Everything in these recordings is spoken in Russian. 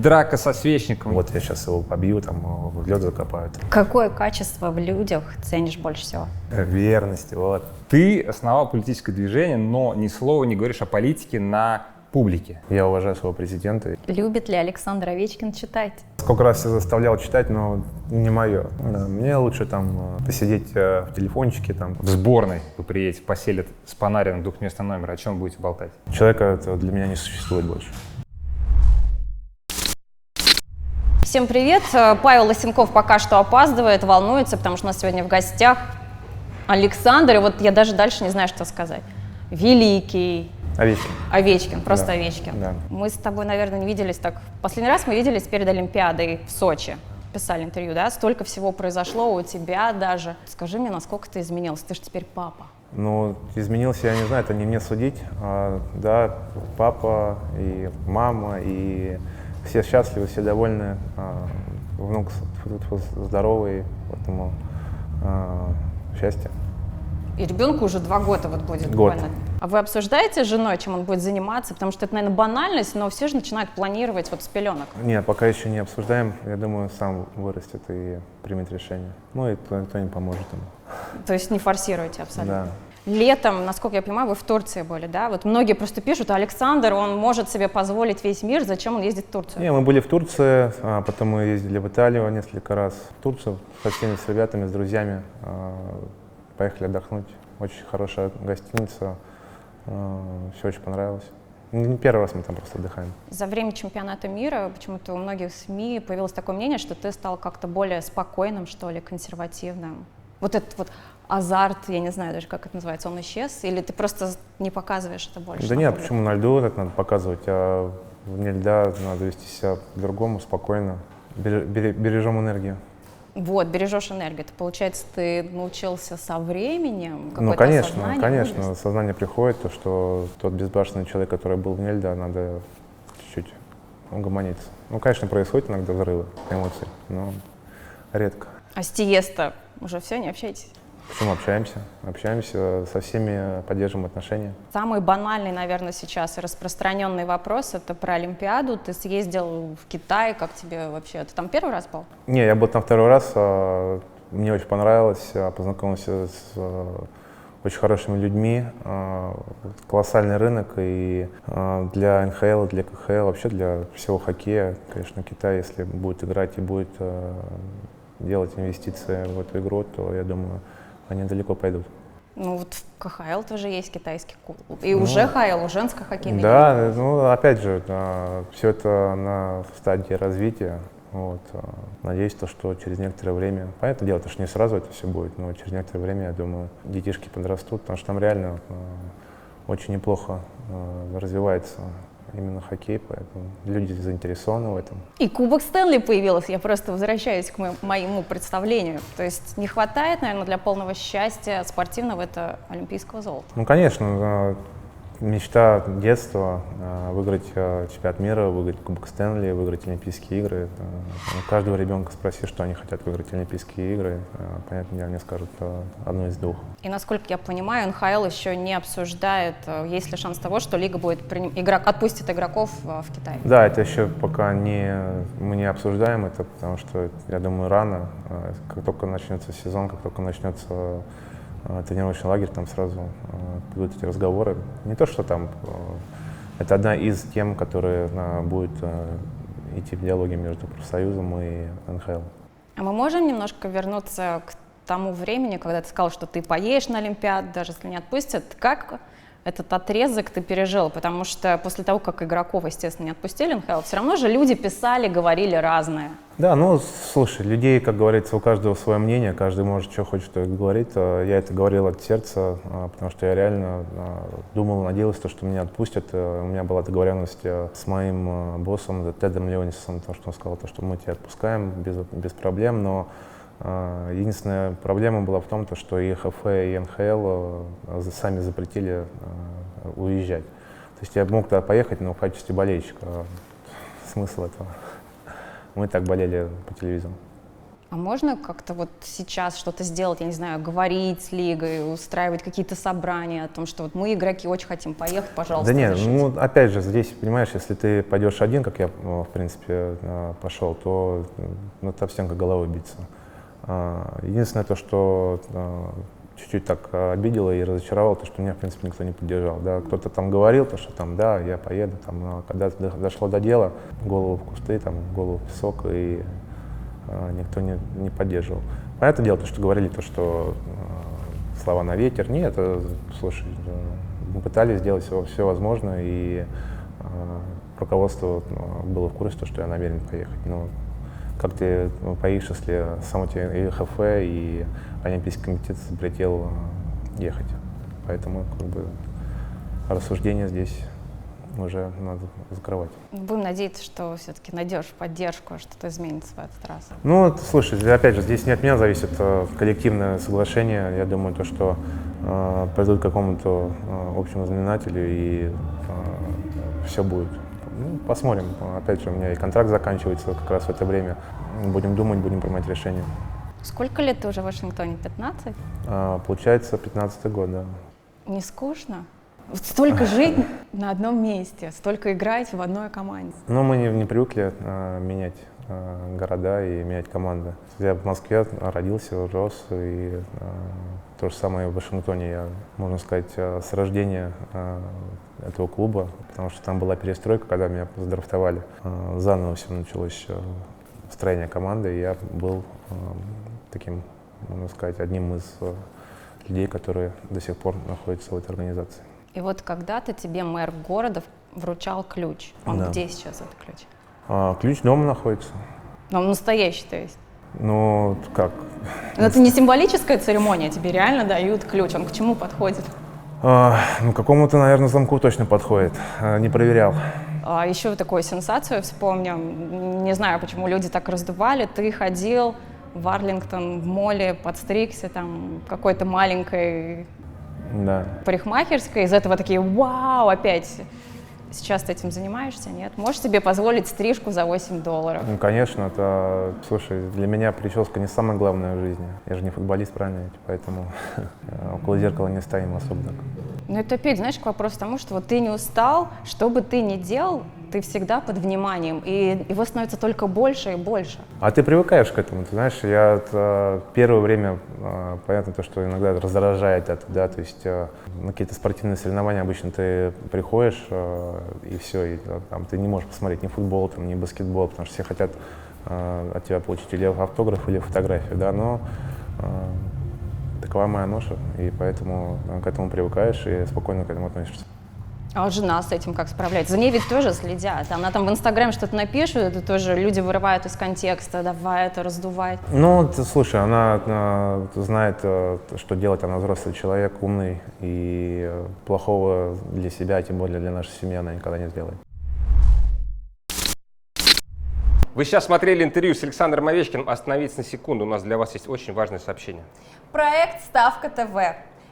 драка со свечником. Вот я сейчас его побью, там, в лед закопаю. Какое качество в людях ценишь больше всего? Верность, вот. Ты основал политическое движение, но ни слова не говоришь о политике на публике. Я уважаю своего президента. Любит ли Александр Овечкин читать? Сколько раз я заставлял читать, но не мое. Да, мне лучше там посидеть в телефончике. Там. В сборной вы приедете, поселят с Панариным двухместный номер, о чем будете болтать? Человека это для меня не существует больше. Всем привет! Павел Лысенков пока что опаздывает, волнуется, потому что у нас сегодня в гостях Александр. И вот я даже дальше не знаю, что сказать. Великий. Овечкин. Овечкин, просто Да. Овечкин. Да. Мы с тобой, наверное, не виделись так. Последний раз мы виделись перед Олимпиадой в Сочи. Писали интервью, да? Столько всего произошло у тебя даже. Скажи мне, насколько ты изменился? Ты же теперь папа. Ну, изменился, я не знаю, это не мне судить. Да, папа и мама, и все счастливы, все довольны. Внук здоровый, поэтому счастье. И ребенку уже 2 года вот будет Год. буквально. А вы обсуждаете с женой, чем он будет заниматься? Потому что это, наверное, банальность, но все же начинают планировать вот с пеленок. Нет, пока еще не обсуждаем. Я думаю, сам вырастет и примет решение. Ну и никто не поможет ему. То есть не форсируете абсолютно. Да. Летом, насколько я понимаю, вы в Турции были, да? Вот многие просто пишут, Александр, он может себе позволить весь мир, зачем он ездит в Турцию? Не, мы были в Турции, потом мы ездили в Италию несколько раз. В Турцию со всеми, с ребятами, с друзьями. Поехали отдохнуть. Очень хорошая гостиница. Все очень понравилось. Не первый раз мы там просто отдыхаем. За время чемпионата мира почему-то у многих СМИ появилось такое мнение, что ты стал как-то более спокойным, что ли, консервативным. Вот этот вот азарт, я не знаю даже, как это называется, он исчез? Или ты просто не показываешь это больше? Да нет, почему на льду это надо показывать, а вне льда надо вести себя по-другому, спокойно. Бережем энергию. Вот, бережешь энергию. Это, получается, ты научился со временем? Ну, Какое-то конечно, осознание, конечно. мудрость? Сознание приходит, то, что тот безбашенный человек, который был вне льда, надо чуть-чуть угомониться. Ну, конечно, происходят иногда взрывы эмоций, но редко. А с Тиесто уже все, не общаетесь? Почему общаемся? Общаемся, со всеми поддерживаем отношения. Самый банальный, наверное, сейчас и распространенный вопрос — это про Олимпиаду. Ты съездил в Китай, как тебе вообще? Ты там первый раз был? Не, я был там второй раз, мне очень понравилось, познакомился с очень хорошими людьми, колоссальный рынок и для НХЛ, для КХЛ, вообще для всего хоккея, конечно, Китай, если будет играть и будет делать инвестиции в эту игру, то, я думаю, они далеко пойдут. Ну вот в КХЛ тоже есть китайский клуб. И уже ХЛ, женская хоккейная лига. Да, ну опять же, все это на стадии развития. Вот. Надеюсь, что через некоторое время, понятное дело, что не сразу это все будет, но через некоторое время, я думаю, детишки подрастут, потому что там реально очень неплохо развивается именно хоккей, поэтому люди заинтересованы в этом. И Кубок Стэнли появился, я просто возвращаюсь к моему представлению. То есть не хватает, наверное, для полного счастья спортивного это олимпийского золота. Ну, конечно, мечта детства выиграть чемпионат мира, выиграть Кубок Стэнли, выиграть Олимпийские игры. У каждого ребенка спроси, что они хотят выиграть Олимпийские игры, понятно, они скажут одно из двух. И насколько я понимаю, НХЛ еще не обсуждает, есть ли шанс того, что лига будет отпустит игроков в Китай. Да, это еще пока мы не обсуждаем это, потому что, я думаю, рано. Как только начнется сезон, как только начнется тренировочный лагерь, там сразу будут эти разговоры. Не то, что там, это одна из тем, которые будет идти в диалоге между профсоюзом и НХЛ. А мы можем немножко вернуться к тому времени, когда ты сказал, что ты поедешь на Олимпиаду, даже если не отпустят. Как этот отрезок ты пережил? Потому что после того, как игроков, естественно, не отпустили НХЛ, все равно же люди писали, говорили разное. Да, ну, слушай, людей, как говорится, у каждого свое мнение, каждый может, что хочет, то и говорит. Я это говорил от сердца, потому что я реально думал, надеялся, что меня отпустят. У меня была договоренность с моим боссом, Тедом Леонисом, что он сказал, что мы тебя отпускаем без проблем, но единственная проблема была в том, что и ХФ, и НХЛ сами запретили уезжать. То есть я мог туда поехать, но в качестве болельщика. Смысл этого? Мы так болели по телевизору. А можно как-то вот сейчас что-то сделать, я не знаю, говорить с лигой, устраивать какие-то собрания о том, что вот мы, игроки, очень хотим поехать, пожалуйста, Да нет, разрешите. ну опять же, здесь, понимаешь, если ты пойдешь один, как я, в принципе, пошел, то ну, это всем как головой биться. Единственное то, что чуть-чуть так обидело и разочаровало, то, что меня, в принципе, никто не поддержал. Да? Кто-то там говорил, то, что там, да, я поеду, там, но когда дошло до дела, голову в кусты, там, голову в песок, и никто не поддерживал. Понятное дело, то, что говорили, то, что слова на ветер. Нет, слушай, мы пытались сделать все возможное, и руководство было в курсе, что я намерен поехать. Но как ты поедешь, если само тебе и ХФ, и Олимпийский комитет запретил ехать. Поэтому как бы рассуждения здесь уже надо закрывать. Будем надеяться, что все-таки найдешь поддержку, что-то изменится в этот раз. Ну, слушай, опять же, здесь не от меня зависит коллективное соглашение. Я думаю, то, что придут к какому-то общему знаменателю, и все будет. Ну, посмотрим. Опять же, у меня и контракт заканчивается как раз в это время. Будем думать, будем принимать решение. Сколько лет ты уже в Вашингтоне? 15? Получается, 15-й год, да. Не скучно? Вот столько жить на одном месте, столько играть в одной команде. Но мы не привыкли менять города и менять команды. Я в Москве родился, рос, и то же самое в Вашингтоне. Я, можно сказать, с рождения этого клуба, потому что там была перестройка, когда меня задрафтовали. Заново все началось строение команды, и я был таким, можно сказать, одним из людей, которые до сих пор находятся в этой организации. И вот когда-то тебе мэр города вручал ключ. Он Да. где сейчас этот ключ? Ключ дома находится. Но он настоящий, то есть. Ну, как? Но это не символическая церемония, тебе реально дают ключ. Он к чему подходит? Ну, какому-то, наверное, замку точно подходит. Не проверял. А еще такую сенсацию вспомню. Не знаю, почему люди так раздували. Ты ходил в Арлингтон, в моле, подстригся там какой-то маленькой Да. парикмахерской. Из этого такие: вау, опять. Сейчас ты этим занимаешься, нет? Можешь себе позволить стрижку за $8? Ну, конечно, это, слушай, для меня прическа не самое главное в жизни. Я же не футболист, правильно ведь? Поэтому около зеркала не стоим особо так. Ну это опять, знаешь, к вопросу тому, что вот ты не устал, что бы ты ни делал, ты всегда под вниманием, и его становится только больше и больше. А ты привыкаешь к этому, ты знаешь, я первое время, понятно, то, что иногда раздражает это, да, то есть на какие-то спортивные соревнования обычно ты приходишь, и все, и там ты не можешь посмотреть ни футбол, там, ни баскетбол, потому что все хотят от тебя получить или автограф, или фотографию, да, но такова моя ноша, и поэтому к этому привыкаешь и спокойно к этому относишься. А вот жена с этим как справляется? За ней ведь тоже следят. Она там в Инстаграме что-то напишет, это тоже люди вырывают из контекста, давай это раздувать. Ну, слушай, она знает, что делать, она взрослый человек, умный, и плохого для себя, тем более для нашей семьи, она никогда не сделает. Вы сейчас смотрели интервью с Александром Овечкиным. Остановитесь на секунду, у нас для вас есть очень важное сообщение. Проект «Ставка ТВ».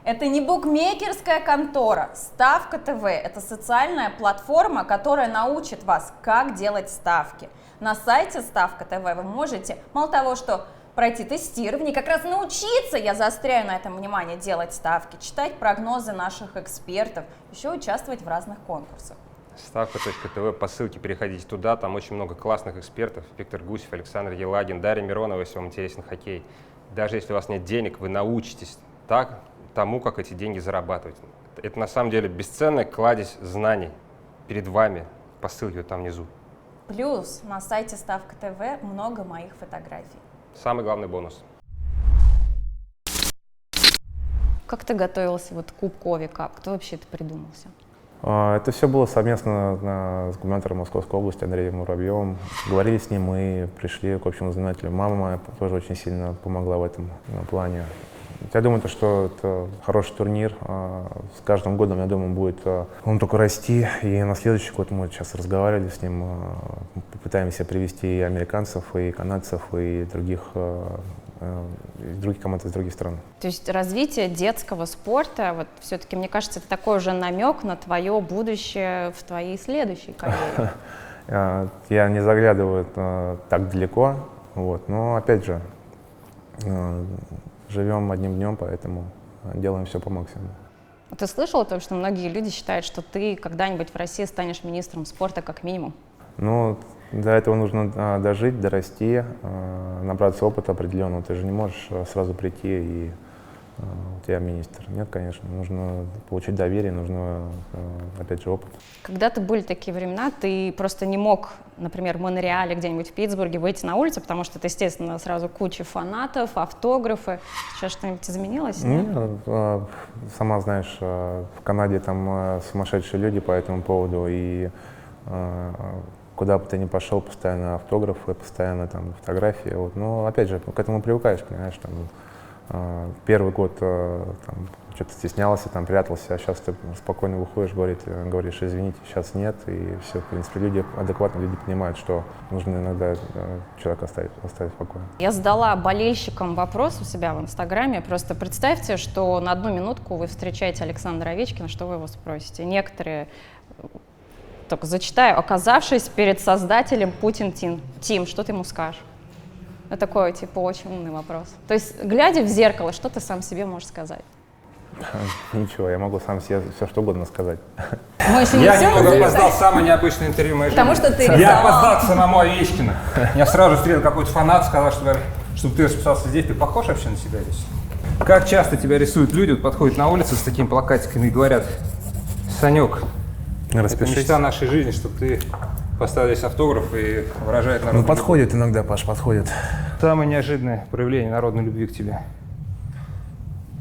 Это не букмекерская контора. «Ставка ТВ» — это социальная платформа, которая научит вас, как делать ставки. На сайте «Ставка ТВ» вы можете, мало того, что пройти тестирование, как раз научиться, я заостряю на этом внимание, делать ставки, читать прогнозы наших экспертов, еще участвовать в разных конкурсах. Ставка.тв, по ссылке переходите туда, там очень много классных экспертов. Виктор Гусев, Александр Елагин, Дарья Миронова, если вам интересен хоккей. Даже если у вас нет денег, вы научитесь тому, как эти деньги зарабатывать. Это на самом деле бесценная кладезь знаний перед вами, по ссылке там внизу. Плюс на сайте «Ставка ТВ» много моих фотографий. Самый главный бонус. Как ты готовился вот к Кубку Овика? Кто вообще это придумался? Это все было совместно с губернатором Московской области Андреем Муравьевым. Говорили с ним и пришли к общему знаменателю. Мама моя тоже очень сильно помогла в этом плане. Я думаю, что это хороший турнир. С каждым годом, я думаю, будет он только расти. И на следующий год мы сейчас разговаривали с ним, попытаемся привести и американцев, и канадцев, и других команд из других стран. То есть развитие детского спорта, вот все-таки, мне кажется, это такой уже намек на твое будущее в твоей следующей карьере. Я не заглядываю так далеко, но опять же, Живем одним днем, поэтому делаем все по максимуму. Ты слышал о том, что многие люди считают, что ты когда-нибудь в России станешь министром спорта как минимум? Ну, до этого нужно дожить, дорасти, набраться опыта определенного. Ты же не можешь сразу прийти и у тебя министр. Нет, конечно. Нужно получить доверие, нужно, опять же, опыт. Когда-то были такие времена, ты просто не мог, например, в Монреале, где-нибудь в Питтсбурге выйти на улицу, потому что это, естественно, сразу куча фанатов, автографы. Сейчас что-нибудь изменилось? Нет? Сама знаешь, в Канаде там сумасшедшие люди по этому поводу, и куда бы ты ни пошел, постоянно автографы, постоянно там фотографии. Вот. Но опять же, к этому привыкаешь, понимаешь, там, первый год там, что-то стеснялся, там, прятался, а сейчас ты спокойно выходишь, говоришь, извините, сейчас нет, и все, в принципе, люди адекватно, люди понимают, что нужно иногда человека оставить в покое. Я задала болельщикам вопрос у себя в Инстаграме, просто представьте, что на 1 минутку вы встречаете Александра Овечкина, что вы его спросите. Некоторые, только зачитаю, оказавшись перед создателем Путин Тим, что ты ему скажешь? Это такой, типа, очень умный вопрос. То есть, глядя в зеркало, что ты сам себе можешь сказать? Ничего, я могу сам себе все что угодно сказать. Мы еще не Я все немного сказали. опоздал, самое необычное интервью в моей жизни. Потому что ты Я рисовал. опоздал к самому Овечкину. Я сразу встретил какой-то фанат, сказал, чтобы ты расписался здесь. Ты похож вообще на себя здесь? Как часто тебя рисуют люди, вот подходят на улицу с такими плакатиками и говорят: Санек, это Распишись. мечта нашей жизни, чтобы ты поставил здесь автограф и выражает Ну, народную подходит иногда, Паш, подходит. любовь. Самое неожиданное проявление народной любви к тебе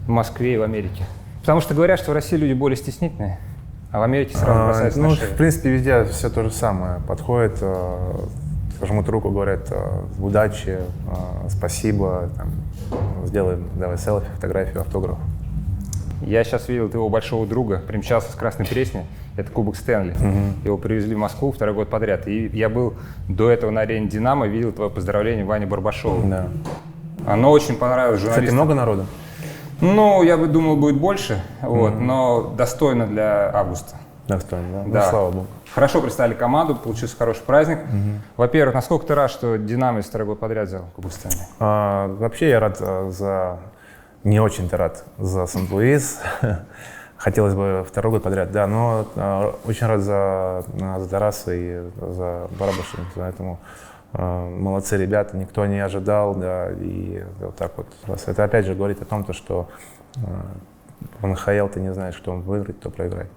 в Москве и в Америке. Потому что говорят, что в России люди более стеснительные, а в Америке сразу бросаются Ну, на в шею. принципе, везде все то же самое. Подходят, жмут руку, говорят удачи, спасибо, там, сделаем, давай селфи, фотографию, автограф. Я сейчас видел твоего большого друга, примчался с Красной Пресни, это Кубок Стэнли. Его привезли в Москву 2-й год подряд. И я был до этого на арене «Динамо», видел твое поздравление Ване Барбашову. Да. Оно очень понравилось журналистам. Кстати, много народу? Ну, я бы думал, будет больше, вот, но достойно для августа. Достойно, да? Да. Ну, слава богу. Хорошо представили команду, получился хороший праздник. Во-первых, насколько ты рад, что «Динамо» 2-й год подряд взял Кубок Стэнли? Вообще я рад не очень-то рад за Сент-Луис. Хотелось бы 2-й год подряд, да, но очень рад за Тараса и за Барабаша, поэтому молодцы ребята, никто не ожидал, да, и вот так вот. Это опять же говорит о том, что в НХЛ ты не знаешь, кто выиграет, кто проиграет.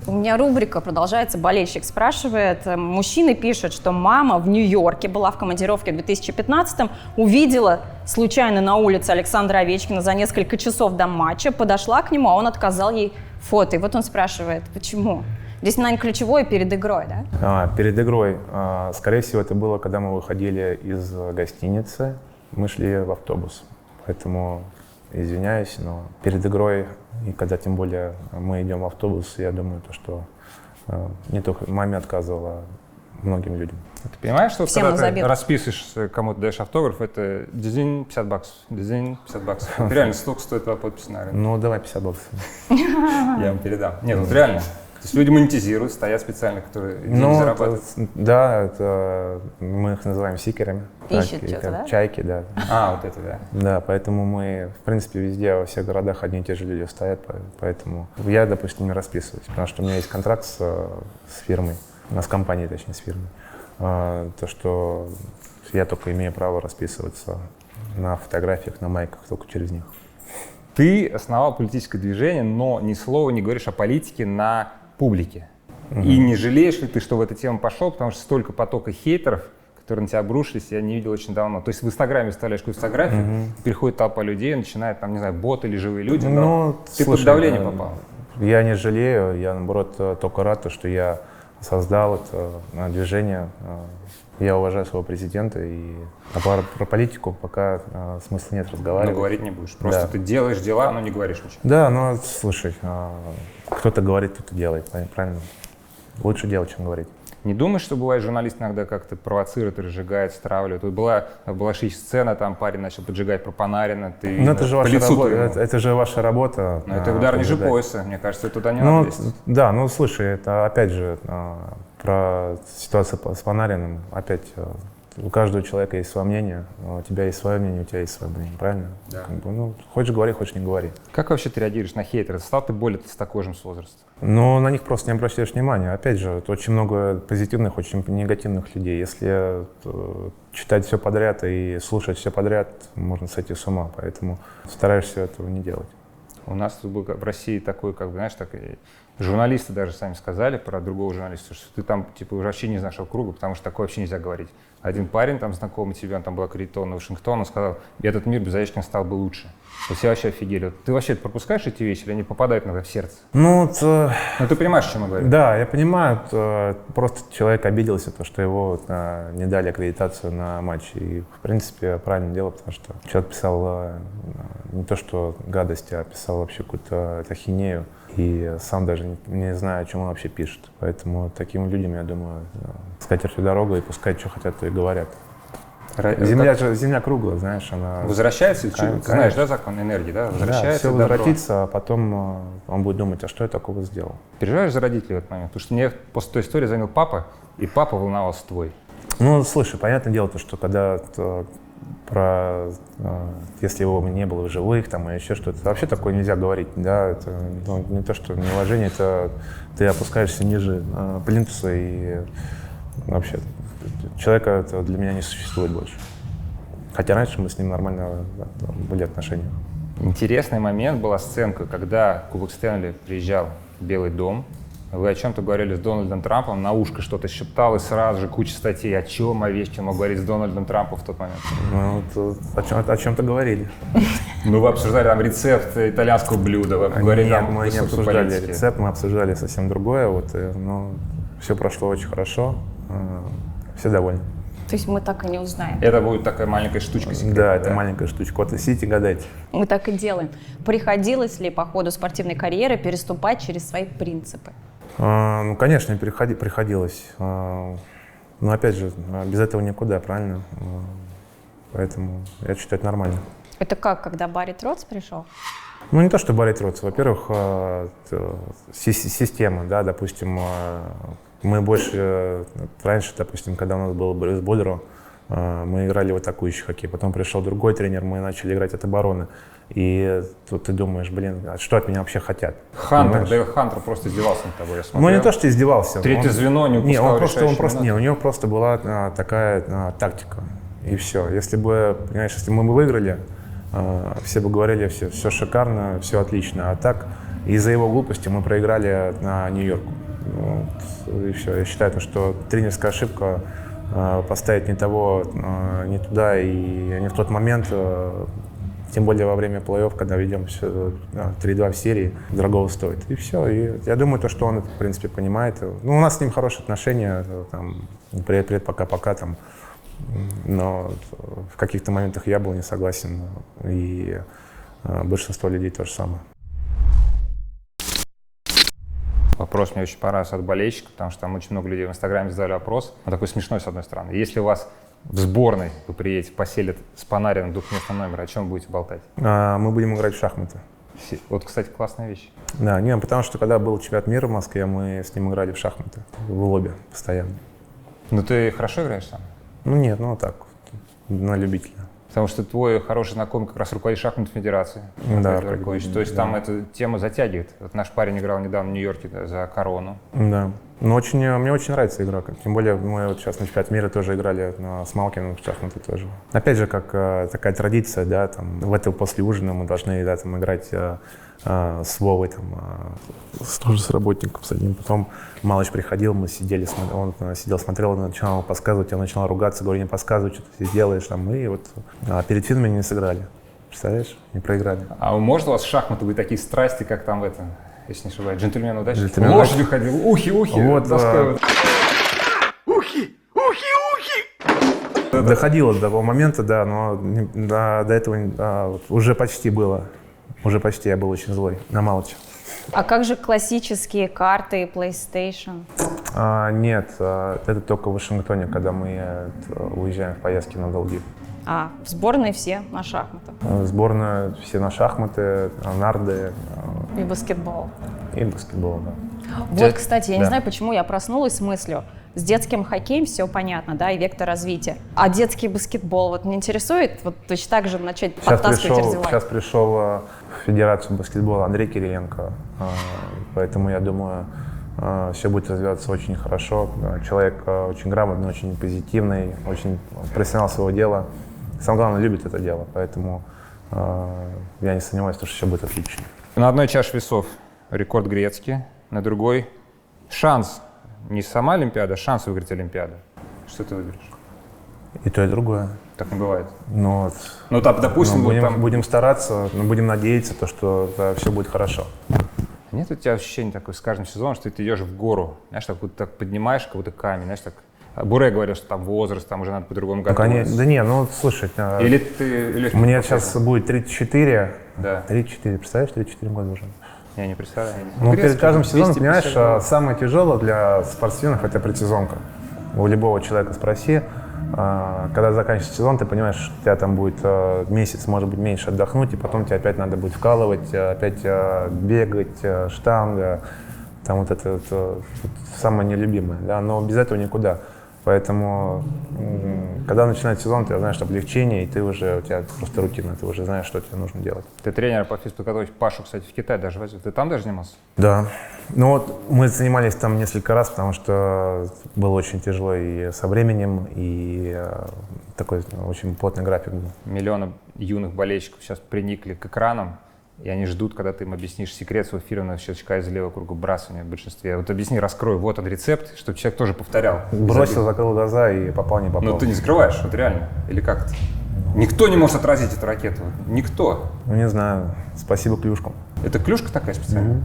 У меня рубрика продолжается. Болельщик спрашивает. Мужчина пишет, что мама в Нью-Йорке была в командировке в 2015-м, увидела случайно на улице Александра Овечкина за несколько часов до матча, подошла к нему, а он отказал ей фото. И вот он спрашивает, почему? Здесь, наверное, ключевое перед игрой, да? Перед игрой, скорее всего, это было, когда мы выходили из гостиницы, мы шли в автобус. Поэтому извиняюсь, но перед игрой, и когда тем более мы идем в автобус, я думаю, что не только маме отказывала, многим людям. Ты понимаешь, что Всем когда ты забит. расписываешь, кому-то даешь автограф, это дизайн 50 баксов, дизайн 50 баксов. Это реально столько стоит твоя подпись, наверное. Ну, давай 50 баксов. Я вам передам. Нет, вот реально. То есть люди монетизируют, стоят специально, которые деньги зарабатывают. Да, мы их называем сикерами. Ищут Так, что-то, да? Чайки, да. Вот это да. Да, поэтому мы, в принципе, везде, во всех городах одни и те же люди стоят, поэтому я, допустим, не расписываюсь, потому что у меня есть контракт с фирмой, с компанией, точнее, с фирмой, то, что я только имею право расписываться на фотографиях, на майках, только через них. Ты основал политическое движение, но ни слова не говоришь о политике на публике. И не жалеешь ли ты, что в эту тему пошел, потому что столько потока хейтеров, которые на тебя обрушились, я не видел очень давно. То есть в Инстаграме вставляешь какую-то фотографию, приходит толпа людей, начинает, там, не знаю, боты или живые люди, но ты под давление попал. Я не жалею, я, наоборот, только рад, что я создал это движение. Я уважаю своего президента, а про политику пока смысла нет разговаривать. Но говорить не будешь. Просто Да. ты делаешь дела, но не говоришь ничего. Да, но слушай, кто-то говорит, кто-то делает, правильно? Лучше делать, чем говорить. Не думаешь, что бывает журналист иногда как-то провоцирует, разжигает, стравливает? Вот была сцена, там парень начал поджигать про Панарина, ты Ну, это же по ваша лицу работа. твоему. Это же ваша работа. Но это удар ниже поджигать. пояса. Мне кажется, туда не Ну, надо лезть. да, ну слушай, это опять же про ситуацию с Панариным. Опять у каждого человека есть свое мнение, у тебя есть свое мнение, у тебя есть свое мнение, правильно? Да. Как бы, ну, хочешь говори, хочешь не говори. Как вообще ты реагируешь на хейтеров? Стал ты более толстокожим с возраста? Но на них просто не обращаешь внимания. Опять же, это очень много позитивных, очень негативных людей. Если читать все подряд и слушать все подряд, можно сойти с ума. Поэтому стараешься этого не делать. У нас тут был в России такой, как бы, знаешь, так, и журналисты даже сами сказали про другого журналиста, что ты там, типа, уже вообще не из нашего круга, потому что такое вообще нельзя говорить. Один парень, там, знакомый тебе, он там был аккредитован на Вашингтон, он сказал, этот мир без Овечкина стал бы лучше. То все вообще офигели. Вот ты вообще пропускаешь эти вещи или они попадают иногда в сердце? Ну, Ну, ты понимаешь, о чем я говорю? да, я понимаю, просто человек обиделся, то, что его не дали аккредитацию на матч. И, в принципе, правильное дело, потому что человек писал не то, что гадости, а писал вообще какую-то ахинею. И сам даже не знаю, о чем он вообще пишет. Поэтому таким людям, я думаю, с катертью дорога, и пускай что хотят, то и говорят. Земля круглая, знаешь, она... Возвращается, Конечно. знаешь, да, закон энергии, да? Да, Возвращается все добро. возвратится, а потом он будет думать, а что я такого сделал? Переживаешь за родителей в этот момент? Потому что мне после той истории звонил папа, и папа волновался твой. Ну, слушай, понятное дело, то, что когда если его не было в живых, там, или еще что-то, вообще такое нельзя говорить, да, это не то, что неуважение, это ты опускаешься ниже плинтуса, и вообще человека это для меня не существует больше. Хотя раньше мы с ним нормально были отношения. Интересный момент была сценка, когда Кубок Стэнли приезжал в Белый дом. Вы о чем-то говорили с Дональдом Трампом, на ушко что-то шептал, и сразу же куча статей. О чем Овечкин мог говорить с Дональдом Трампом в тот момент? Ну, вот, о чем-то говорили. Ну, вы обсуждали там рецепт итальянского блюда, вы говорили Нет, там мы не обсуждали политики. рецепт, мы обсуждали совсем другое. Но все прошло очень хорошо, все довольны. То есть мы так и не узнаем. Это будет такая маленькая штучка секретная. Да, это маленькая штучка. Вот сидите, гадайте. Мы так и делаем. Приходилось ли по ходу спортивной карьеры переступать через свои принципы? Ну, конечно, приходилось. Но опять же, без этого никуда, правильно? Поэтому я считаю, это нормально. Это как, когда Барри Троц пришел? Ну, не то, что Барри Троц. Во-первых, система, да, допустим, мы больше, раньше, допустим, когда у нас был Брюс Бодро, мы играли в атакующий хоккей. Потом пришел другой тренер, мы начали играть от обороны. И тут ты думаешь, блин, а что от меня вообще хотят? Дэвид Хантер просто издевался над тобой, я смотрел. Ну, не то, что издевался. Третье звено не упускал у него просто была такая тактика. И все. Если бы, понимаешь, если мы бы выиграли, все бы говорили, все шикарно, все отлично. А так, из-за его глупости мы проиграли на Нью-Йорк. Вот, и все. Я считаю, что тренерская ошибка поставить не того, не туда и не в тот момент, тем более во время плей-офф, когда ведем 3-2 в серии, дорого стоит. И все. И я думаю, что он это, в принципе, понимает. Ну, у нас с ним хорошие отношения, там, привет, пока-пока, там. Но в каких-то моментах я был не согласен, и большинство людей то же самое. Вопрос мне очень понравился от болельщиков, потому что там очень много людей в Инстаграме задали вопрос. Он такой смешной, с одной стороны. Если у вас в сборной вы приедете, поселят с Панариным двухместный номер, о чем будете болтать? Мы будем играть в шахматы. Вот, кстати, классная вещь. Да, не, потому что когда был чемпионат мира в Москве, мы с ним играли в шахматы, в лобби постоянно. Ну ты хорошо играешь сам? Ну нет, ну так, на любителя. Потому что твой хороший знакомый как раз руководитель шахматной федерации. Да, То есть там эта тема затягивает. Вот наш парень играл недавно в Нью-Йорке за корону. Да. Но мне очень нравится игра. Тем более мы вот сейчас на чемпионате мира тоже играли с Малкиным в шахматы тоже. Опять же, как такая традиция, да, там, в это после ужина мы должны, да, там, играть с Вовой, там, тоже с работником с одним. Потом Малыч приходил, мы сидели, он сидел, смотрел, он начинал подсказывать, я начинал ругаться, говорю, не подсказывай, что ты здесь делаешь. Там, и вот перед фильмами не сыграли. Представляешь? Не проиграли. А может у вас в шахматы быть такие страсти, как там в этом, если не ошибаюсь, джентльмен удачи? Джентльмен Лошадью ходил, ухи, вот, доской. Доходило до того момента, да, но до этого уже почти было. Уже почти я был очень злой на Малыча. А как же классические карты, PlayStation? Нет, это только в Вашингтоне, когда мы уезжаем в поездки на долги. А в сборной все на шахматах. Сборная все на шахматы, нарды. И баскетбол. И баскетбол, да. Вот, кстати, я не Да. знаю, почему я проснулась с мыслью, с детским хоккеем все понятно, да, и вектор развития. А детский баскетбол вот не интересует? Вот точно так же начать подтаскивать и развивать? Сейчас пришел в Федерацию баскетбола Андрей Кириленко, поэтому я думаю, все будет развиваться очень хорошо. Человек очень грамотный, очень позитивный, очень профессионал своего дела. Самое главное, любит это дело, поэтому я не сомневаюсь, что все будет отлично. На одной чаше весов рекорд Грецкий, на другой шанс, не сама Олимпиада, а шанс выиграть Олимпиаду. Что ты выберешь? И то, и другое. Так не бывает. Ну, Так, допустим, будем стараться, но будем надеяться, что все будет хорошо. Нет у тебя ощущения такое с каждым сезоном, что ты идешь в гору, знаешь, так поднимаешь какой-то камень, знаешь, так. Буре говорил, что там возраст, там уже надо по-другому готовиться. Да не, ну слушай, Или ты мне сейчас будет 34, да. 34, представляешь, 34 года уже. Я не представляю. Ну, перед каждым сезоном, понимаешь, самое тяжелое для спортсменов — это предсезонка. У любого человека спроси, когда заканчивается сезон, ты понимаешь, что у тебя там будет месяц, может быть, меньше отдохнуть, и потом тебе опять надо будет вкалывать, опять бегать, штанга, там вот это самое нелюбимое, да, но без этого никуда. Поэтому, когда начинается сезон, ты знаешь облегчение, и у тебя просто рутина, ты уже знаешь, что тебе нужно делать. Ты тренера по физподготовке Пашу, кстати, в Китай даже возил. Ты там даже занимался? Да. Ну вот мы занимались там несколько раз, потому что было очень тяжело и со временем, и такой очень плотный график был. Миллионы юных болельщиков сейчас приникли к экранам, и они ждут, когда ты им объяснишь секрет своего эфирного щелчка из левого круга выбрасывания в большинстве. Вот объясни, раскрой, вот он рецепт, чтобы человек тоже повторял. Бросил, закрыл глаза и попал, не попал. Но ты не закрываешь, вот реально. Или как это? Никто не может отразить эту ракету. Никто. Ну не знаю, спасибо клюшкам. Это клюшка такая специальная?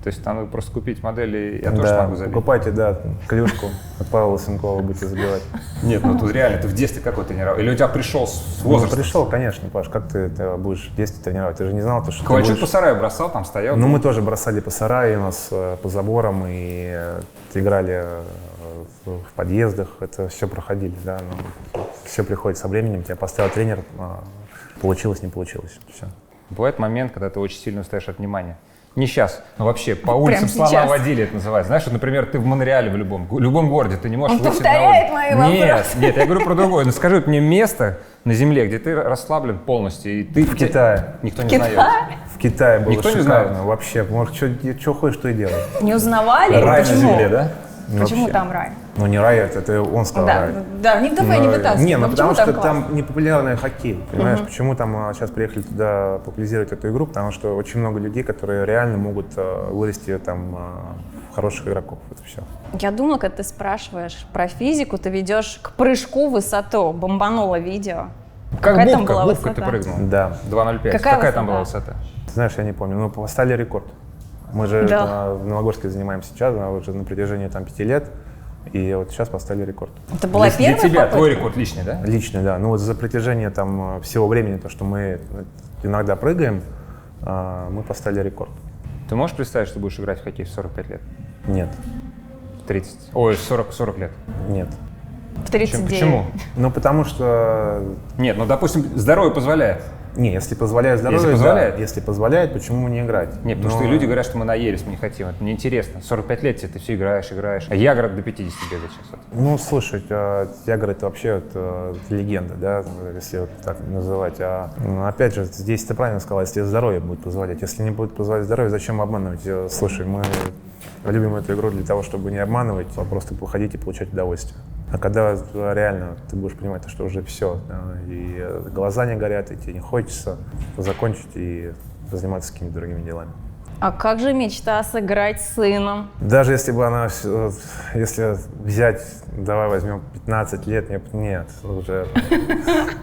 То есть там надо просто купить модель, и я тоже могу забить. Покупайте, да, клюшку от Павла Лысенкова, будете забивать. Нет, ну тут реально, ты в детстве какой тренировал? Или у тебя пришел с возраста? Ну, пришел, конечно, Паш, как ты будешь в детстве тренировать? Ты же не знал, что Ковальчук по сараю бросал, там стоял? Ну, мы тоже бросали по сараю, у нас по заборам, и играли в подъездах, это все проходили, да, но все приходит со временем, тебя поставил тренер, получилось, не получилось, все. Бывает момент, когда ты очень сильно устаешь от внимания. Не сейчас, но вообще по улицам Прямо слова сейчас. водили, это называется. Знаешь, вот, например, ты в Монреале в любом городе, ты не можешь Он выйти повторяет на улицу. мои Нет, я говорю про другое. Ну скажи вот мне место на земле, где ты расслаблен полностью, и ты... В Китае. Никто не знает. В Китае было Никто не шикарно, знает? вообще, может, что хочешь, то и делай. Не узнавали? Рай Почему? на земле, да? Почему Вообще. там рай? Ну не рай, это он сказал Да. рай. Да, давай не вытаскивай. Не, ну Но потому почему что классно? там непопулярный хоккей, понимаешь, почему там сейчас приехали туда популяризировать эту игру, потому что очень много людей, которые реально могут вырасти там в хороших игроков, это все. Я думала, когда ты спрашиваешь про физику, ты ведешь к прыжку в высоту. Бомбануло видео. Как Какая там губка, была губка высота? ты прыгнул. Да. 2.05. Какая Какая там высота? была высота? Ты знаешь, я не помню, но поставили рекорд. Мы же Да. в Новогорске занимаемся сейчас, уже на протяжении 5 лет, и вот сейчас поставили рекорд. Это была Для первая тебя попытка? твой рекорд личный, да? Личный, да. Ну вот за протяжение там всего времени, то, что мы иногда прыгаем, мы поставили рекорд. Ты можешь представить, что будешь играть в хоккей в 45 лет? Нет, 30? Ой, 40 лет. нет. В 39. Почему? Ну потому что, Нет, ну допустим, здоровье позволяет. не, если позволяет здоровье, Если позволяет? да. Если позволяет, почему не играть? Нет, потому Но- что люди говорят, что мы наелись, мы не хотим. Это неинтересно. 45 лет тебе ты все играешь. А я, говорят, до 50 бегать сейчас. Ну, слушай, Ягор — это вообще это легенда, да, если вот так называть. Опять же, здесь ты правильно сказал, если здоровье будет позволять. Если не будет позволять здоровье, зачем обманывать? Слушай, мы любим эту игру для того, чтобы не обманывать, а просто походить и получать удовольствие. А когда реально ты будешь понимать, что уже все, и глаза не горят, и тебе не хочется закончить и заниматься какими-то другими делами. А как же мечта сыграть с сыном? Даже если бы она, если взять, давай возьмем 15 лет, нет, уже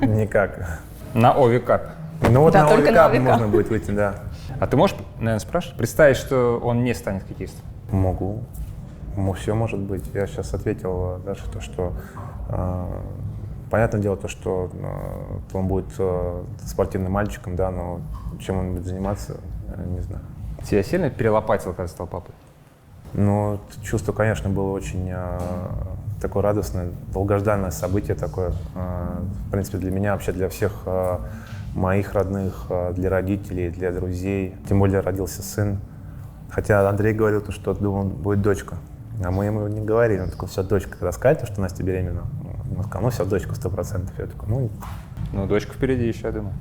никак. На Овикап. Ну вот Да, на только на Овикап ОВК. можно будет выйти, да. А ты можешь, наверное, спрашивать, представить, что он не станет хоккеистом? Могу. Все может быть. Я сейчас ответил даже то, что понятное дело, то, что он будет спортивным мальчиком, да, но чем он будет заниматься, не знаю. Тебя сильно перелопатил, когда стал папой? Ну, чувство, конечно, было очень такое радостное, долгожданное событие такое. В принципе, для меня, вообще для всех моих родных, для родителей, для друзей. Тем более родился сын. Хотя Андрей говорил, что думал, будет дочка. А мы ему не говорили. Он такой, все, дочка, когда сказали, что Настя беременна, он сказал, ну все, дочка 100%. Я такой, ну... Ну, дочка впереди еще, я думаю.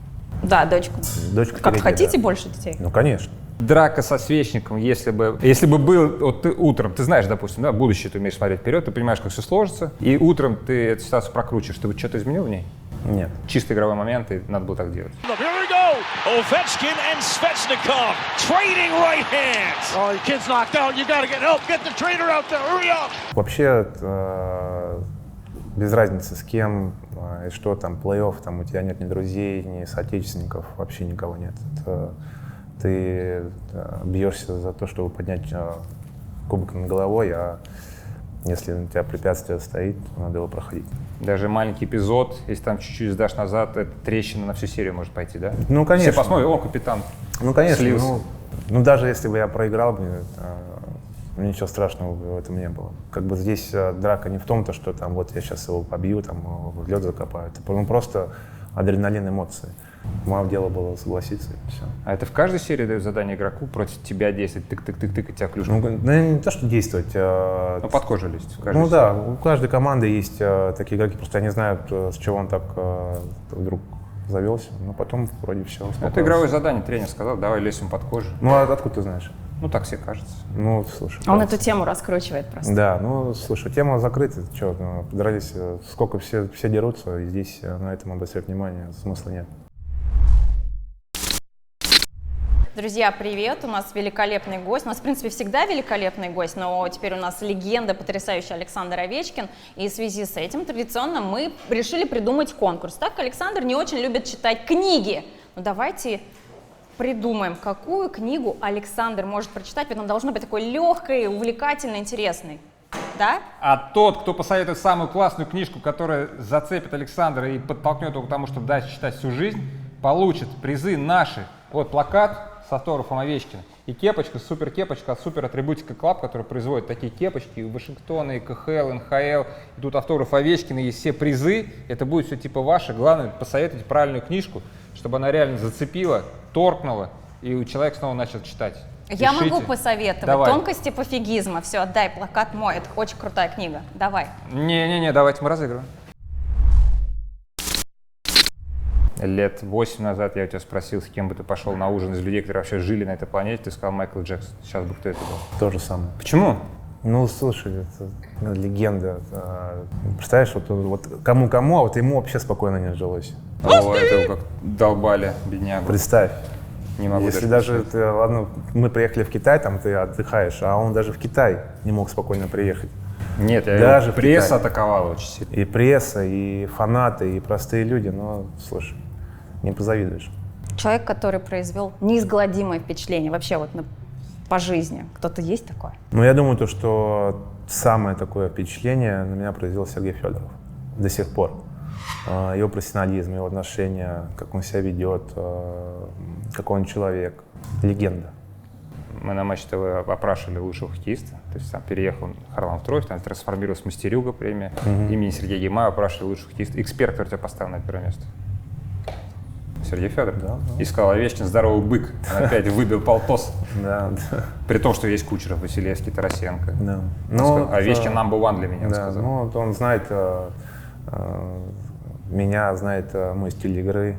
Да, дочку. Дочка Как впереди, хотите да. больше детей? Ну, конечно. Драка со свечником, если бы был, вот ты утром, ты знаешь, допустим, да, будущее ты умеешь смотреть вперед, ты понимаешь, как все сложится, и утром ты эту ситуацию прокручиваешь, ты вот что-то изменил в ней? Нет. Чисто игровой момент, и надо было так делать. Here we go. Ovechkin and Svechnikov trading right hands. Oh, your kid's knocked out. You got to get help. Get the trainer out there. Hurry up. Вообще, без разницы с кем и что там, плей-офф, там у тебя нет ни друзей, ни соотечественников, вообще никого нет. Ты бьешься за то, чтобы поднять кубок над головой, а если у тебя препятствие стоит, надо его проходить. Даже маленький эпизод, если там чуть-чуть сдашь назад, это трещина на всю серию может пойти, да? Ну, конечно. Все посмотрят, о, капитан. Ну, конечно. слился. Ну, даже если бы я проиграл, ничего страшного в этом не было. Как бы здесь драка не в том, что там вот я сейчас его побью, там в лед закопаю. Это просто адреналин, эмоции. Мое дело было согласиться, и все. А это в каждой серии дают задание игроку против тебя действовать, тык-тык-тык-тык, и тебя клюшку. Ну, не то, что действовать. Ну, под кожу лезть. в каждой Ну серии. да, у каждой команды есть такие игроки, просто они знают, с чего он так вдруг завелся, но потом вроде все. Это игровое задание, тренер сказал, давай лезем под кожу. Ну, а откуда ты знаешь? Ну, так все кажется. Ну, слушай. Он да. эту тему раскручивает просто. Да, ну, слушай, тема закрыта. Что, подрались, сколько все дерутся, и здесь на этом обращать внимание смысла нет. Друзья, привет! У нас великолепный гость. У нас, в принципе, всегда великолепный гость, но теперь у нас легенда, потрясающий Александр Овечкин. И в связи с этим традиционно мы решили придумать конкурс. Так как Александр не очень любит читать книги. Ну давайте придумаем, какую книгу Александр может прочитать. Ведь она должна быть такой легкой, увлекательной, интересной. Да? А тот, кто посоветует самую классную книжку, которая зацепит Александра и подтолкнет его к тому, чтобы дальше читать всю жизнь, получит призы наши. Вот плакат с автографом Овечкина и кепочка, супер кепочка от Супер Атрибутика Клаб, который производит такие кепочки и Вашингтона, и КХЛ, НХЛ. И тут автограф Овечкина, есть все призы. Это будет все типа ваше. Главное, посоветуйте правильную книжку, чтобы она реально зацепила, торкнула, и человек снова начал читать. Я Пишите. могу посоветовать. Давай. «Тонкости пофигизма». Все, отдай, плакат мой. Это очень крутая книга. Давай. Не-не-не, давайте мы разыгрываем. Лет 8 назад я у тебя спросил, с кем бы ты пошел на ужин из людей, которые вообще жили на этой планете, ты сказал Майкл Джексон. Сейчас бы кто это был? То же самое. Почему? Ну, слушай, это легенда. Представляешь, вот кому-кому, а вот ему вообще спокойно не жилось. О, это как долбали, беднягу. Представь. Не могу Если даже, ладно, мы приехали в Китай, там ты отдыхаешь, а он даже в Китай не мог спокойно приехать. Нет, даже пресса в Китае. атаковала очень сильно. И пресса, и фанаты, и простые люди, но, слушай, не позавидуешь. Человек, который произвел неизгладимое впечатление вообще вот по жизни. Кто-то есть такой? Ну, я думаю, что самое такое впечатление на меня произвел Сергей Федоров до сих пор. Его профессионализм, его отношения, как он себя ведет, какой он человек. Легенда. Мы на Матч ТВ опрашивали лучшего хоккеиста. То есть там переехал Харламов Трофи, там трансформировалась Мастерюга премия имени Сергея Геймаева, опрашивали лучшего хоккеиста. Эксперт, который тебя поставил на первое место. Сергей Федоров. Да. И сказал, Овечкин здоровый бык. Он опять выбил полтос. Да, При том, что есть Кучеров, Василевский, Тарасенко. да. Он сказал, Овечкин number one для меня, он Да, сказал. ну, вот он знает меня, знает мой стиль игры,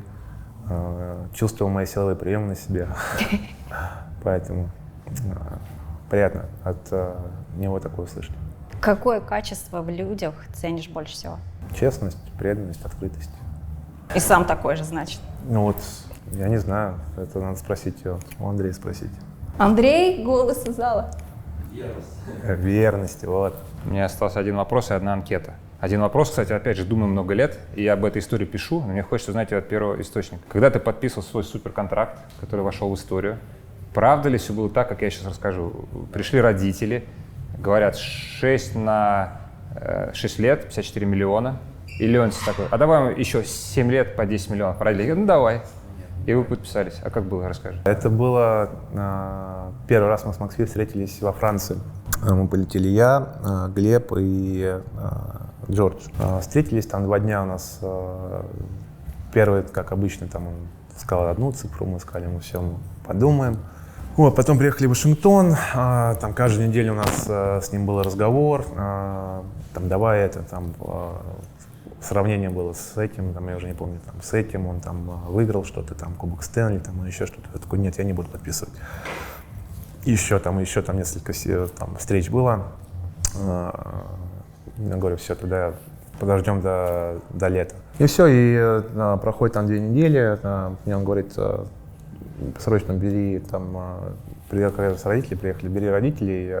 чувствовал мои силовые приемы на себе. Поэтому приятно от него такое услышать. Какое качество в людях ценишь больше всего? Честность, преданность, открытость. И сам такой же, значит. Ну вот, я не знаю, это надо спросить у Андрея спросить. Андрей, голос из зала. Верность, вот. У меня остался один вопрос и одна анкета. Один вопрос, кстати, опять же, думаю много лет, и я об этой истории пишу, но мне хочется узнать ее от первого источника. Когда ты подписывал свой суперконтракт, который вошел в историю, правда ли все было так, как я сейчас расскажу? Пришли родители, говорят, 6 лет, 54 миллиона, и Леонтьев такой, а давай еще 7 лет по 10 миллионов. Родители говорят, ну давай. И вы подписались. А как было, расскажи. Это было первый раз мы с Максвей встретились во Франции. Мы полетели я, Глеб и Джордж. Встретились там 2 дня у нас. Первый, как обычно, там он сказал одну цифру, мы сказали ему все, мы подумаем. Вот, потом приехали в Вашингтон, там каждую неделю у нас с ним был разговор, там давай это, там сравнение было с этим, там, я уже не помню, там, с этим, он там выиграл что-то, там, Кубок Стэнли, там, еще что-то. Я такой, нет, я не буду подписывать. Еще там несколько там, встреч было. Я говорю, все, тогда подождем до лета. И все, и проходит там 2 недели, мне он говорит, срочно бери там, приехали бери родителей,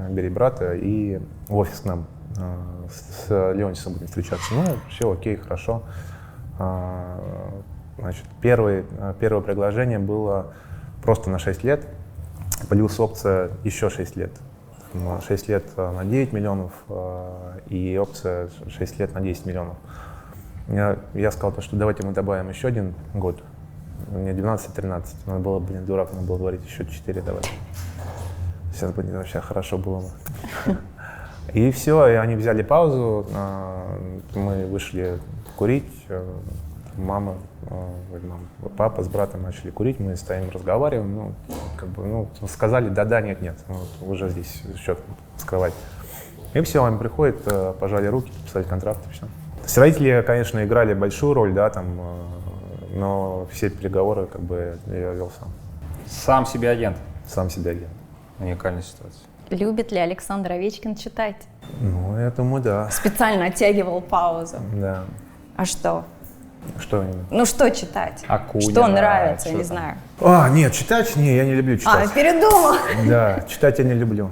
бери брата и в офис к нам. С Леонтисом будем встречаться. Ну, все, окей, хорошо. Значит, первое предложение было просто на 6 лет. Плюс опция еще 6 лет. 6 лет на 9 миллионов и опция 6 лет на 10 миллионов. Я сказал, что давайте мы добавим еще 1 год. Мне 12-13. Надо было, дурак, надо было говорить еще 4 давать. Сейчас бы вообще хорошо было бы. И все, и они взяли паузу, мы вышли курить, мама, папа с братом начали курить, мы стоим, разговариваем, сказали да, нет, уже здесь счет скрывать. И все, они приходят, пожали руки, подписали контракт, и все. То есть родители, конечно, играли большую роль, да, там, но все переговоры как бы я вел сам. Сам себе агент. Сам себе агент. Уникальная ситуация. Любит ли Александр Овечкин читать? Ну, я думаю, да. Специально оттягивал паузу. Да. А что? Что именно? Ну что читать? Акунина, что нравится, я что не там? знаю. Нет, читать? Не, я не люблю читать. Передумал. Да, читать я не люблю.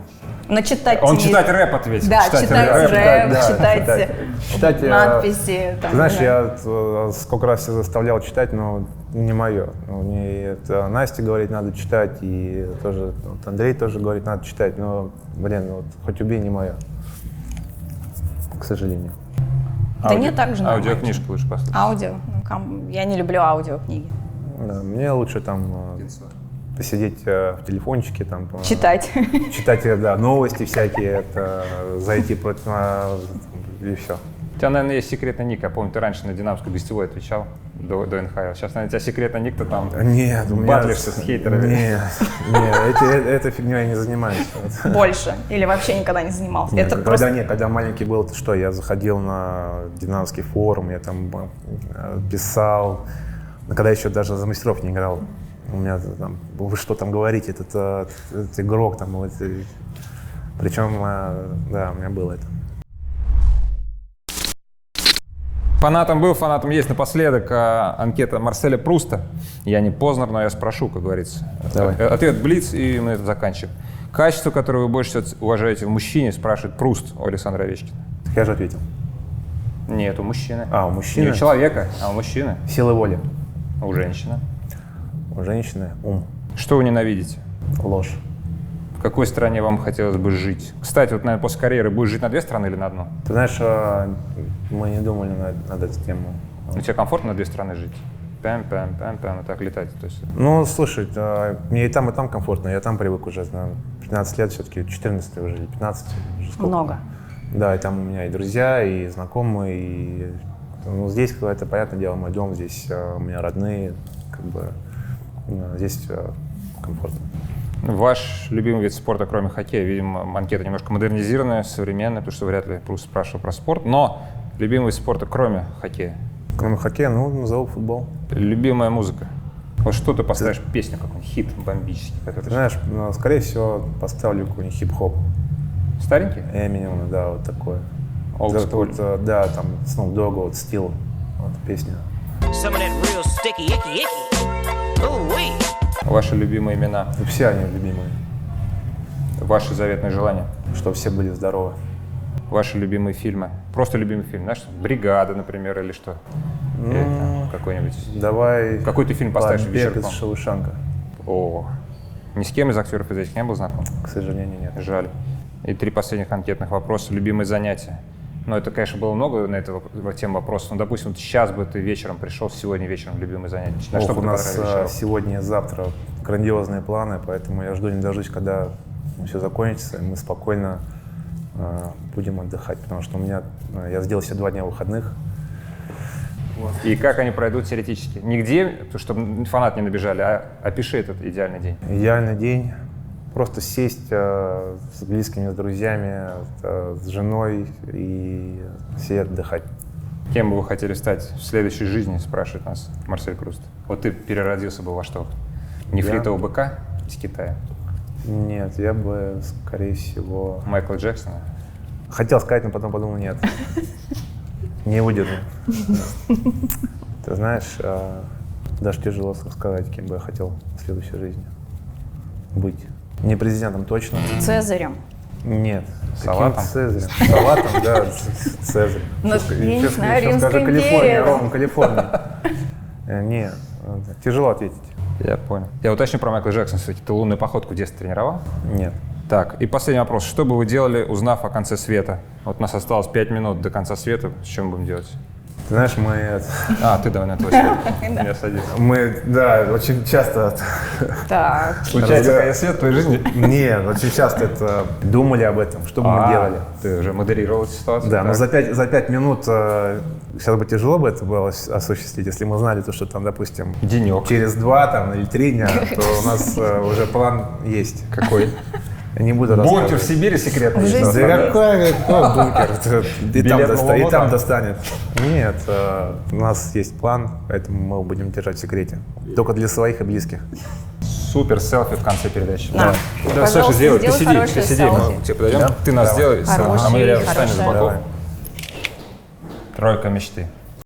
Но читать Он не- читать рэп ответил. Да, читать рэп, да, читать надписи. Там, Знаешь, да. я сколько раз себя заставлял читать, но не мое. Мне это Настя говорит, надо читать, и тоже вот Андрей тоже говорит, надо читать, но, хоть убей, не мое. К сожалению. Да не так же нормально. Аудиокнижку лучше послушать. Аудио. Я не люблю аудиокниги. Да, мне лучше там посидеть в телефончике, там, Читать. читать новости всякие, зайти и все. У тебя, наверное, есть секретный ник. Я помню, ты раньше на Динамовской гостевой отвечал до НХЛ. Сейчас, наверное, у тебя секретный ник, ты там Нет, у меня... батлишься с хейтерами. Нет, этой фигней я не занимаюсь. Больше. Или вообще никогда не занимался. Это просто... Когда маленький был, то что, я заходил на Динамовский форум, я там писал, но когда еще даже за мастеров не играл. У меня там, вы что там говорите, этот игрок там, причем, да, у меня было это. Фанатом был, фанатом есть. Напоследок анкета Марселя Пруста. Я не Познер, но я спрошу, как говорится. Давай. Ответ Блиц, и мы это заканчиваем. Качество, которое вы больше всего уважаете в мужчине, спрашивает Пруст у Александра Овечкина. Я же ответил. Нет, у мужчины. У мужчины? Не у человека, а у мужчины. Сила воли. У женщины. У женщины ум. Что вы ненавидите? Ложь. В какой стране вам хотелось бы жить? Кстати, вот, наверное, после карьеры будешь жить на 2 страны или на одну? Ты знаешь, мы не думали над этой темой. Ну, тебе комфортно на 2 страны жить? Пям-пям-пям-пям, вот так летать? То есть... Ну, слушай, мне и там комфортно, я там привык уже, 15 лет все-таки, 14 уже или 15. Уже сколько? Много. Да, и там у меня и друзья, и знакомые, и здесь, это, понятное дело, мой дом, здесь у меня родные, как бы, здесь комфортно. Ваш любимый вид спорта, кроме хоккея, видимо, анкета немножко модернизированная, современная, потому что вряд ли Пруст спрашивал про спорт, но любимый вид спорта, кроме хоккея? Кроме хоккея, назову футбол. Любимая музыка? Вот что ты поставишь, песню какой-нибудь, хит бомбический? Ты знаешь, скорее всего, поставлю какой-нибудь хип-хоп. Старенький? Эминем, да, вот такое. Old school. Вот, да, там, Snoop Dogg, вот, Steel, вот, песня. Some of that real sticky, icky, icky. Ooh-wee. Ваши любимые имена? Все они любимые, Ваши заветные желания? чтобы все были здоровы. Ваши любимые фильмы? Просто любимый фильм, знаешь, «Бригада», например, или что? Или там какой-нибудь... Давай Какой ты фильм поставишь «Побег из вечерком? Шоушенка». О, ни с кем из актеров из этих не был знаком? К сожалению, нет. Жаль. И 3 последних анкетных вопроса. Любимые занятия? Ну, это, конечно, было много на эту тему вопросов. Ну, допустим, вот сейчас бы ты вечером пришел, сегодня вечером любимые занятия. На что бы У ты нас потратил вечерок? сегодня и завтра грандиозные планы, поэтому я жду не дождусь, когда все закончится, и мы спокойно будем отдыхать, потому что я сделал себе 2 дня выходных, И как они пройдут теоретически? Нигде, чтобы фанаты не набежали, а опиши этот идеальный день. Идеальный день. Просто сесть с близкими, с друзьями, с женой и сидеть отдыхать. Кем бы вы хотели стать в следующей жизни, спрашивает нас Марсель Круст. Вот ты переродился бы во что? Нефритового быка из Китая? Нет, я бы, скорее всего... Майкла Джексона? Хотел сказать, но потом подумал, нет. Не выдержу. Ты знаешь, даже тяжело сказать, кем бы я хотел в следующей жизни быть. Не президентом точно. Цезарем. Нет. Салатом? Каким Цезарем? Салатом, да, Цезарь. Ну, я не знаю, Сейчас скажу Римская Калифорния, империя. Ром, Калифорния. Нет, тяжело ответить. Я понял. Я уточню про Майкла Джексона. Все-таки ты лунную походку в детстве тренировал? Нет. Так, и последний вопрос. Что бы вы делали, узнав о конце света? Вот у нас осталось 5 минут до конца света. С чем будем делать? Ты знаешь, мы... Ты давай на твой свет. Я садись. Мы, да, очень часто... Так. Случается конец света в твоей жизни? Нет, очень часто это думали об этом, что бы мы делали. Ты уже модерировал эту ситуацию? Да, но так? за 5 минут сейчас бы тяжело бы это было осуществить, если мы знали то, что там, допустим, Денек. через 2 там, или 3 дня, то у нас уже план есть. Какой? Я не буду Бункер в рассказывать. Сибири секретный. Да какой бункер? Билет на Луну И там там? достанет. Нет, у нас есть план, поэтому мы его будем держать в секрете. Только для своих и близких. Супер селфи в конце передачи. Да. Да, Саша, Пожалуйста, сделай. Ты сделай сиди, хорошее ты сиди. Мы селфи. к тебе подойдем. Да? Ты нас Давай. сделай, а мы Хороший, рядом встанем с хороший. боков. Давай. Тройка мечты.